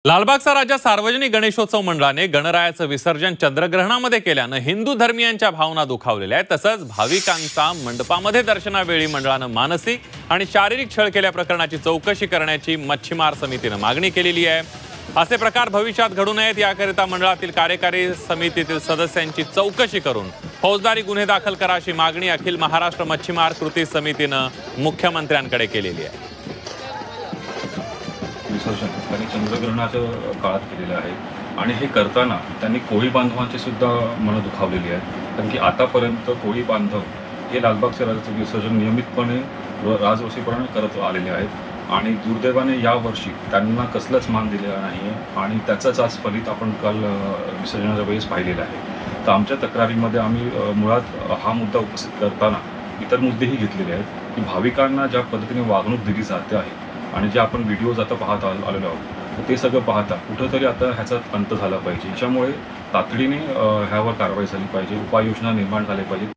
लालबागचा राजा सार्वजनिक गणेशोत्सव मंडळाने गणरायाचं विसर्जन चंद्रग्रहणामध्ये केल्यानं हिंदू धर्मियांच्या भावना दुखावलेल्या आहेत। तसंच भाविकांचा मंडपामध्ये दर्शनावेळी मंडळानं मानसिक आणि शारीरिक छळ केल्या प्रकरणाची चौकशी करण्याची मच्छीमार समितीनं मागणी केलेली आहे। असे प्रकार भविष्यात घडू नयेत याकरिता मंडळातील कार्यकारी समितीतील सदस्यांची चौकशी करून फौजदारी गुन्हे दाखल करा अशी मागणी अखिल महाराष्ट्र मच्छीमार कृती समितीनं मुख्यमंत्र्यांकडे केलेली आहे। विसर्जन त्यांनी चंद्रग्रहणाच्या काळात केलेलं आहे आणि हे करताना त्यांनी कोळी बांधवांची सुद्धा मनं दुखावलेली आहेत। कारण की आतापर्यंत कोळी बांधव हे लालबागच्या राजाचं विसर्जन नियमितपणे राजरोशीपणे करत आलेले आहेत आणि दुर्दैवाने यावर्षी त्यांना कसलाच मान दिलेला नाही आहे आणि त्याचंच आज फलित आपण काल विसर्जनाच्या वेळेस पाहिलेलं आहे। तर आमच्या तक्रारीमध्ये आम्ही मुळात हा मुद्दा उपस्थित करताना इतर मुद्देही घेतलेले आहेत की भाविकांना ज्या पद्धतीने वागणूक दिली जाते आहे आणि जे आपण व्हिडिओज आता पाहत आलेलो आहोत तर ते सगळं पाहता कुठंतरी आता ह्याचा अंत झाला पाहिजे। याच्यामुळे तातडीने ह्यावर कारवाई झाली पाहिजे, उपाययोजना निर्माण झाल्या पाहिजेत।